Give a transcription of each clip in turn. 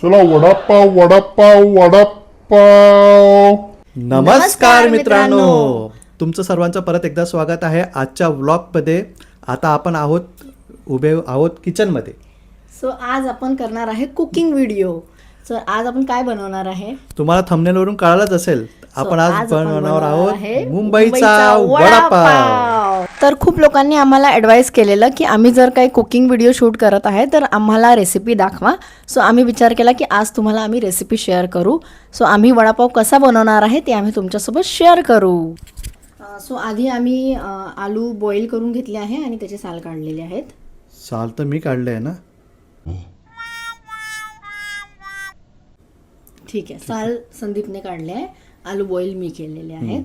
चला वडापाव वडापाव वडापाव. नमस्कार मित्रांनो, तुमचं सर्वांचं परत एकदा स्वागत आहे आजच्या व्लॉगमध्ये. आता आपण उभे आहोत किचनमध्ये. सो आज आपण करणार आहे कुकिंग व्हिडिओ. सो आज आपण काय बनवणार आहे तुम्हाला थंबनेलवरून कळालंच असेल. आपण आज बनवणार आहोत मुंबईचा वडापाव. तर खूप लोकांनी आम्हाला ॲडवाईस केलेलं की आम्ही जर काही कुकिंग व्हिडिओ शूट करत आहे तर आम्हाला रेसिपी दाखवा. सो आम्ही विचार केला की आज तुम्हाला आम्ही रेसिपी शेअर करू. सो आम्ही वडापाव कसा बनवणार आहे ते आम्ही तुमच्यासोबत शेअर करू. सो आधी आम्ही आलू बॉईल करून घेतले आहे आणि त्याचे साल काढलेले आहेत. साल तर मी काढले आहे ना. ठीक आहे, साल संदीपने काढले आहे, आलू बॉईल मी केलेले आहेत.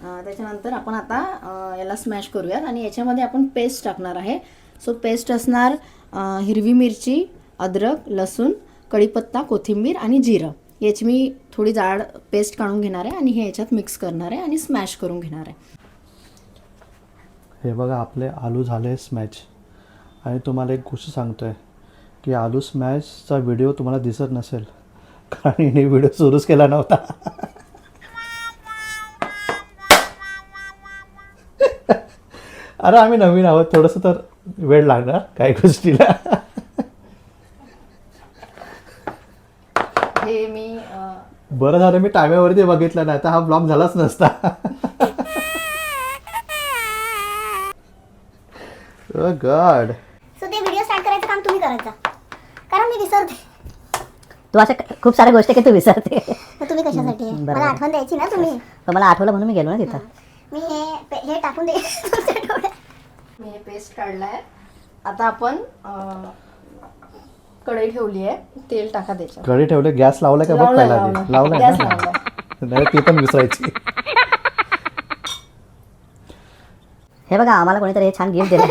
त्याच्यानंतर आपण आता याला स्मॅश करूयात आणि याच्यामध्ये आपण पेस्ट टाकणार आहे. सो पेस्ट असणार हिरवी मिरची, अद्रक, लसूण, कढीपत्ता, कोथिंबीर आणि जिरं. याची मी थोडी जाड पेस्ट काढून घेणार आहे आणि हे याच्यात मिक्स करणार आहे आणि स्मॅश करून घेणार आहे. हे बघा, आपले आलू झाले स्मॅश. आणि तुम्हाला एक गोष्ट सांगतोय की आलू स्मॅशचा व्हिडिओ तुम्हाला दिसत नसेल कारण हिने व्हिडिओ सुरूच केला नव्हता. अरे आम्ही नवीन आहोत, थोडंसं तर वेळ लागणार काही गोष्टीला. हे मी बरं झालं मी टायमावरती बघितलं नाही तर हा ब्लॉग झालाच नसता. गॉड. सो ते व्हिडिओ स्टार्ट करायचं काम तुम्ही करायचं, कारण मी विसरते. तू अशा खूप साऱ्या गोष्टी की तू विसरते. तुम्ही कशासाठी मला आठवण द्यायची ना तुम्ही. पण मला आठवलं म्हणून मी गेलो ना तिथं. मी हे टाकून दे तुमच्या डोळ्यात. मी हे पेस्ट काढलं आहे. आता आपण कढई ठेवली आहे, तेल टाका त्याच्यात. कढई ठेवले, गॅस लावला का बघ पहिला आधी. लावला गॅस ना? लावला. नाही ती पण विसरायची. हे बघा, आम्हाला कोणीतरी हे छान गिफ्ट दिलं.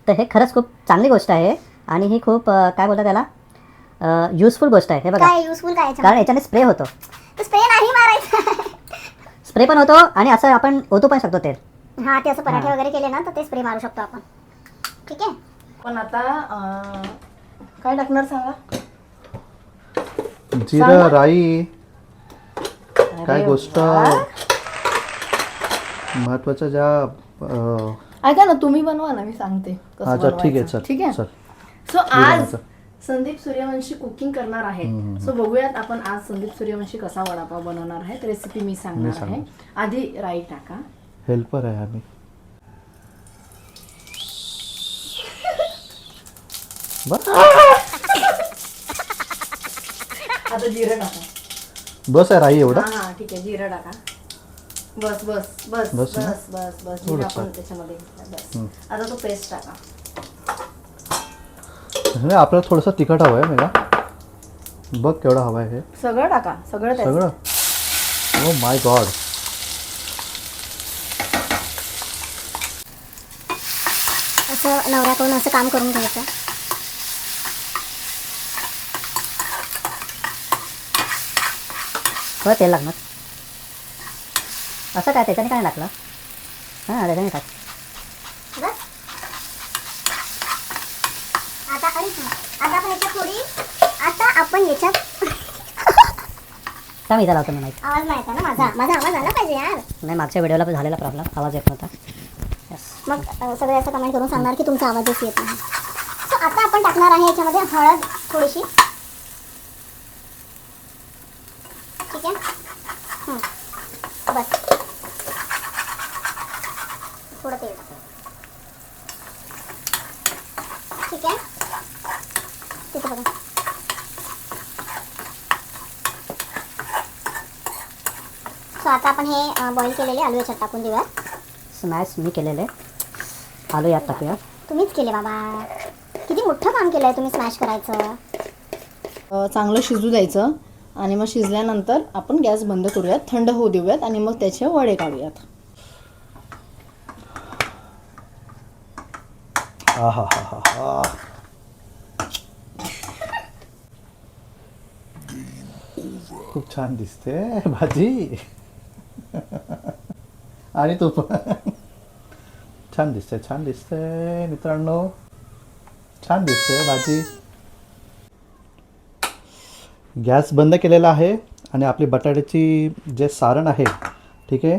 तर हे खरंच खूप चांगली गोष्ट आहे आणि ही खूप काय बोलतात त्याला युजफुल गोष्ट आहे. हे बघा, काय युजफुल काय कारण याच्याने स्प्रे होतो. तर स्प्रे नाही मारायचा. स्प्रे पण होतो आणि असं आपण ओतू पण शकतो तेल. हा, ते असं पराठे वगैरे केले ना तर ते स्प्रे मारू शकतो आपण. ठीक आहे. पण आता काय टाकणार सांगा. जिरं, राई, काय गोष्ट महत्वाच्या ज्या ऐका ना, तुम्ही बनवा ना, मी सांगते कसं अच्छा ठीक आहे. बनवायचं. चल ठीक आहे. चल. सो आज संदीप सूर्यवंशी कुकिंग करणार आहे. सो बघूयात आपण आज संदीप सूर्यवंशी कसा वडापाव बनवणार आहे. रेसिपी मी सांगणार आहे. आधी राई टाका. हेल्पर आहे आम्ही. आता जिरं टाका. बस आहे राई एवढा. हा ठीक आहे, जिरं टाका. बस बस बस बस बस ना? बस बस जिरं आपण त्याच्यामध्ये घेतलं. बस आता तो पेस्ट टाका. नाही, आपल्याला थोडंसं तिखट हवं आहे मेघा. बघ केवढं हवं आहे हे सगळं टाका. सगळं सगळं. Oh my God. असं नवऱ्याकडून असं काम करून घ्यायचं. हो, तेल लागणार. असं काय त्याच्याने काय टाकलं? हां, त्याच्याने टाक. बस. आता आपण याच्यात थोडी याच्यात का मी लावतो माहिती. आवाज नाही येत ना माझा आवाज आला पाहिजे यार. नाही, मागच्या व्हिडिओला पण झालेला प्रॉब्लेम, आवाज येत नव्हता. मग सगळे असं कमेंट करून सांगणार की तुमचा आवाजच येत नाही. सो आता आपण टाकणार आहे याच्यामध्ये हळद थोडीशी. ठीक आहे. बस थोडं तेल टाक. ठीक आहे. तिथं बघा. सो आता आपण हे बॉईल केलेले आलू याच्यात टाकून देऊया. स्मॅश मी केलेले आलू यात टाकूया. तुम्हीच केले बाबा. किती मोठं काम केलं आहे तुम्ही स्मॅश करायचं. चांगलं शिजू द्यायचं आणि मग शिजल्यानंतर आपण गॅस बंद करूयात, थंड होऊ देऊयात आणि मग त्याचे वडे काढूयात. खूप छान दिसते भाजी. आणि तू पण छान दिसते मित्रांनो. छान दिसते भाजी. गॅस बंद केलेला आहे आणि आपली बटाट्याची जे सारण आहे, ठीक आहे,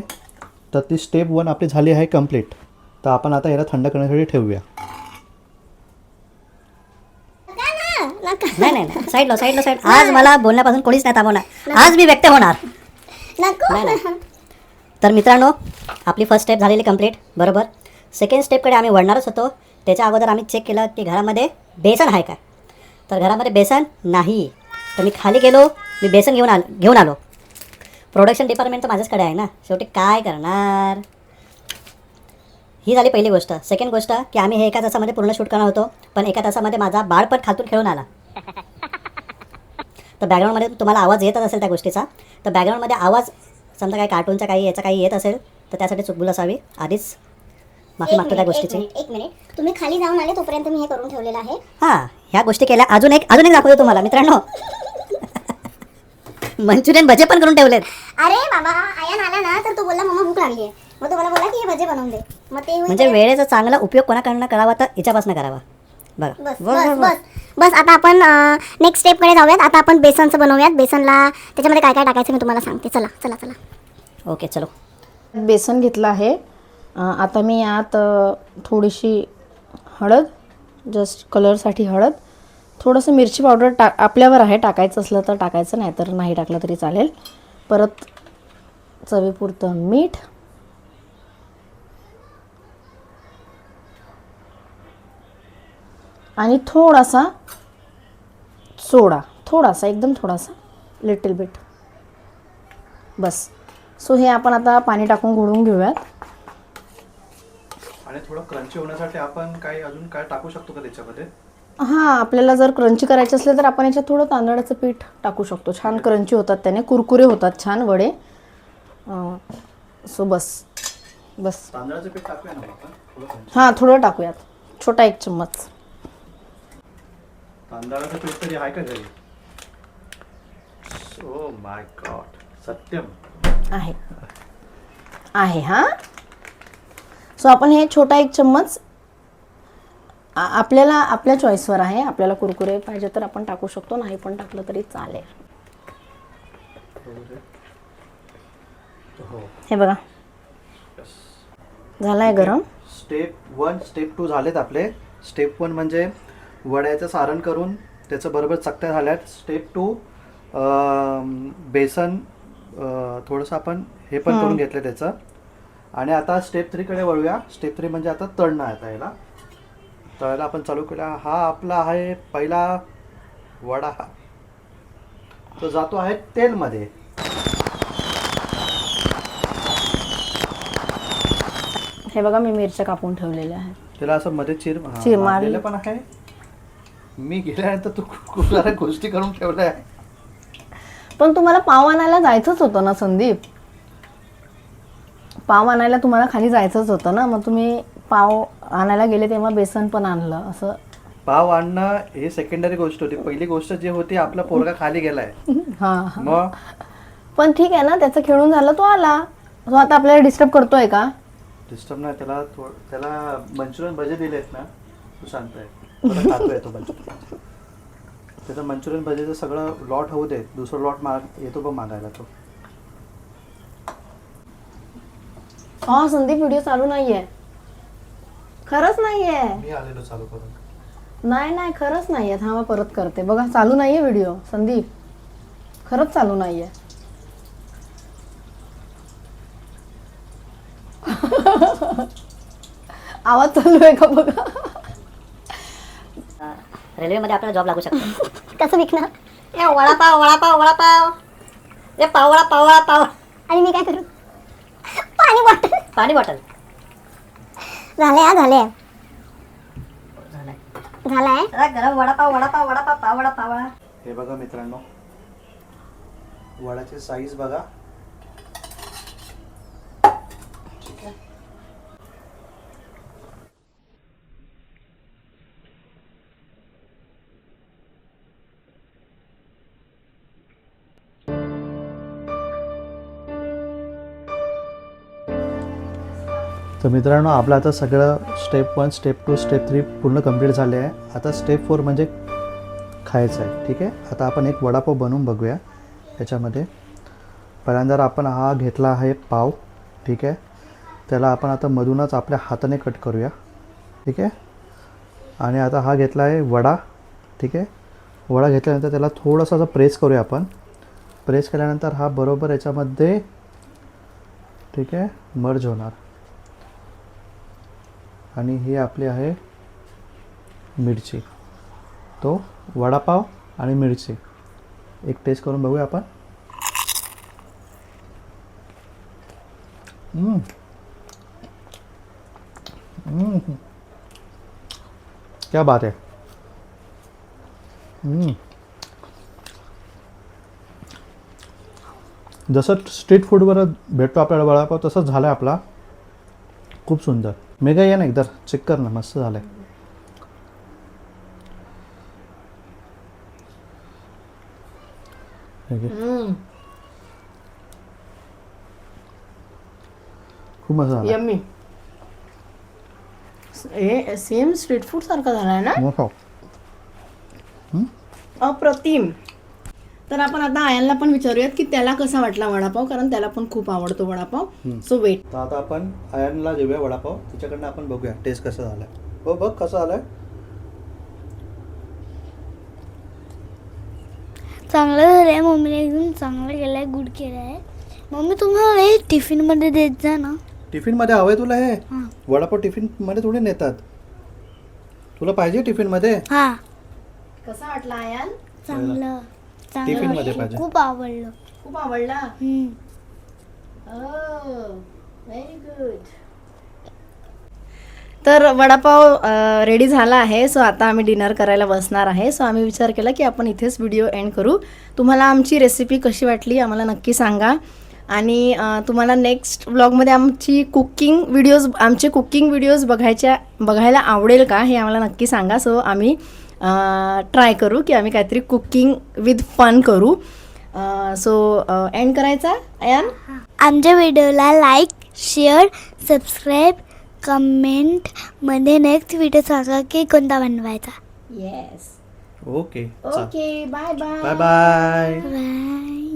तर ती स्टेप 1 आपली झाली आहे कंप्लीट. तर आपण आता याला थंड करण्यासाठी ठेवूया. नाही नाही नाही, साईड. आज मला बोलण्यापासून कोणीच नाही थांबवणार. आज मी व्यक्त होणार. नको. तर मित्रांनो, आपली फर्स्ट स्टेप झालेली कंप्लीट, बरोबर. सेकंड स्टेपकडे आम्ही वळणारच होतो. त्याच्या अगोदर आम्ही चेक केलं की घरामध्ये बेसन आहे का. तर घरामध्ये बेसन नाही. तर मी खाली गेलो, मी बेसन घेऊन आलो. प्रोडक्शन डिपार्टमेंट तर माझ्याचकडे आहे ना, शेवटी काय करणार. ही झाली पहिली गोष्ट. सेकंड गोष्ट की आम्ही हे एका तासामध्ये पूर्ण शूट करणार होतो, पण एका तासामध्ये माझा बाळपण खातून खेळून आला. तर बॅकग्राऊंडमध्ये तुम्हाला आवाज येतच असेल त्या गोष्टीचा. तर बॅकग्राऊंडमध्ये आवाज समजा काही कार्टूनचा काही याचा काही येत असेल तर त्यासाठी चुकबुल असावी. आधीच माफी मागतो त्या गोष्टीची. एक मिनिट, तुम्ही खाली जाऊन आले तोपर्यंत मी हे करून ठेवलेलं आहे. हां, ह्या गोष्टी केल्या. अजून एक दाखवतो तुम्हाला मित्रांनो. मंचुरियन भजे पण करून ठेवलेत. अरे बाबा, आयन आला ना तर तो बोलला मम्मा भूक लागली आहे. मग तो मला बोला की हे भजे बनवून दे. मग ते म्हणजे वेळेचा चांगला उपयोग कोणाकडनं करावा तर हिच्यापासून करावा. बघा बस आता आपण नेक्स्ट स्टेपकडे जाऊयात. आता आपण बेसनचं बनवूयात. बेसनला त्याच्यामध्ये काय काय टाकायचं मी तुम्हाला सांगते. चला. ओके, चलो. बेसन घेतलं आहे. आता मी यात थोडीशी हळद, जस्ट कलरसाठी हळद, थोडंसं मिरची पावडर आपल्यावर आहे, टाकायचं असलं तर टाकायचं, नाही तर नाही टाकलं तरी चालेल. परत चवीपुरतं मीठ, आणि थोडासा सोडा, एकदम थोडासा, लिटिल बिट, बस. सो हे आपण आता पाणी टाकून घोळून घेऊयात. आणि थोडं क्रंची होण्यासाठी आपण काही अजून काय टाकू शकतो का त्याच्यामध्ये? हां, आपल्याला जर क्रंची करायचे असले तर आपण याच्यात थोडं तांदळाचं पीठ टाकू शकतो. छान क्रंची होतात त्याने, कुरकुरे होतात छान वडे. सो बस. तांदळाचं पीठ टाकूया ना आपण? हां, थोडं टाकूयात, छोटा 1 चम्मच. तांदळाचं पीठ तरी आहे का घरी? ओ माय गॉड, सत्यम आहे हां. सो आपण हे छोटा 1 चम्मच, आपल्याला आपल्या चॉईसवर आहे. आपल्याला कुरकुरे पाहिजे तर आपण टाकू शकतो, नाही पण टाकलं तरी चालेल. हे बघा झालाय गरम. स्टेप 1 स्टेप 2 झालेत आपले. स्टेप 1 म्हणजे वड्याचं सारण करून त्याचं बरोबर चकत्या झाल्यात. स्टेप 2 बेसन थोडंसं आपण हे पण करून घेतलं त्याचं. आणि आता स्टेप 3 कडे वळूया. स्टेप 3 म्हणजे आता तळणं आहे. आता याला तळायला आपण चालू केला. हा आपला आहे पहिला वडा, तो जातो आहे तेलमध्ये. हे बघा, मी मिरच्या कापून ठेवलेल्या आहेत. त्याला असं मध्ये चिर मारलेलं पण आहे. मी गेल्यानंतर तू खूप साऱ्या गोष्टी करून ठेवल्या आहे. पण तुम्हाला पाव आणायला जायचंच होतं ना संदीप. पाव आणायला तुम्हाला खाली जायचंच होतं ना, मग तुम्ही पाव आणायला गेले तेव्हा बेसन पण आणलं. असं पाव आणणं हे सेकंडरी गोष्ट होती. पहिली गोष्ट जी होती, आपला पोरगा खाली गेलाय. हां, मग पण ठीक आहे ना, त्याचं खेळून झालं, तो आला. तो आता आपल्याला डिस्टर्ब करतोय का? डिस्टर्ब नाही. त्याला मंचुरियन भजे दिलेत ना, तू सांगतोय खातोय तो मंचुरियन. त्याचं मंचुरियन भजेचं सगळं लॉट होऊ दे, दुसरं लॉट येतो बघ मागायला तो. हा संदीप, व्हिडिओ चालू नाहीये, खरंच नाहीये. मी आलेलो चालू करून. नाही खरंच नाहीये. थांबा, परत करते. बघा, चालू नाहीये व्हिडिओ संदीप, खरंच चालू नाहीये. आवाज चालू आहे का बघा. रेल्वेमध्ये आपल्याला जॉब लागू शकतो. कसं विकणार? वडापाव. ए पाव. आणि मी काय करू? पाणी बॉटल. झालंय. गरम वडापाव. हे बघा मित्रांनो, वडाची साईज बघा. ठीक आहे. तर मित्रांनो, आपलं आता सगळं स्टेप 1 स्टेप 2 स्टेप 3 पूर्ण कंप्लीट झाले आहे. आता स्टेप 4 म्हणजे खायचं आहे. ठीक आहे, आता आपण एक वडापाव बनवून बघूया. याच्यामध्ये पहिल्यांदा आपण हा घेतला आहे पाव. ठीक आहे, त्याला आपण आता मधूनच आपल्या हाताने कट करूया. ठीक आहे, आणि आता हा घेतला आहे वडा. ठीक आहे, वडा घेतल्यानंतर त्याला थोडंसं असं प्रेस करूया आपण. प्रेस केल्यानंतर हा बरोबर याच्यामध्ये ठीक आहे मर्ज होणार. आणि ही आपली आहे मिरची. तो वडापाव आणि मिरची एक टेस्ट करून बघूया आपण. क्या बात है. जसं स्ट्रीट फूडवर भेटतो आपल्याला वडापाव तसंच झालं आहे आपला. खूप सुंदर. मेगा ये ना एकदा चेक कर ना, मस्त झालं आहे. खूप मस्त झालं. यम्मी. हे सेम स्ट्रीट फूड सारखं झालाय ना. मोठा. अप्रतिम. तर आपण आता आयनला पण विचारूयात की त्याला कसा वाटला वडापाव, कारण त्याला पण खूप आवडतो वडापाव. So weight. तर आता आपण आयनला देऊया वडापाव. तिच्याकडनं आपण बघूया टेस्ट कसा झालाय. हो बघ कसा झालाय. चांगलं झालंय. मम्मीने एकदम चांगलं केलंय, गुड केलंय. मम्मी तुम्हाला हे टिफिनमध्ये देत जा ना. टिफिनमध्ये हवंय तुला हे? हां. वडापाव टिफिनमध्ये थोडी नेतात. तुला पाहिजे टिफिनमध्ये? हा कसा वाटला आयन? चांगलं टिफिनमध्ये पाहिजे. खूप आवडलं. खूप आवडला. हम्म. Very good. तर वडापाव रेडी झाला आहे. सो आता आम्ही डिनर करायला बसणार आहे. सो आम्ही विचार केला की आपण इथेच व्हिडिओ एंड करू. तुम्हाला आमची रेसिपी कशी वाटली आम्हाला नक्की सांगा. आणि तुम्हाला नेक्स्ट व्लॉगमध्ये आमचे कुकिंग व्हिडिओज बघायला आवडेल का हे आम्हाला नक्की सांगा. सो आम्ही ट्राय करू की आम्ही काहीतरी कुकिंग विथ फन करू. सो एंड करायचा आयन. आमच्या व्हिडिओला लाईक, शेअर, सबस्क्राईब, कमेंटमध्ये नेक्स्ट व्हिडिओ सांगा की कोणता बनवायचा. Yes. Okay. Okay. Bye bye. Bye bye. Bye.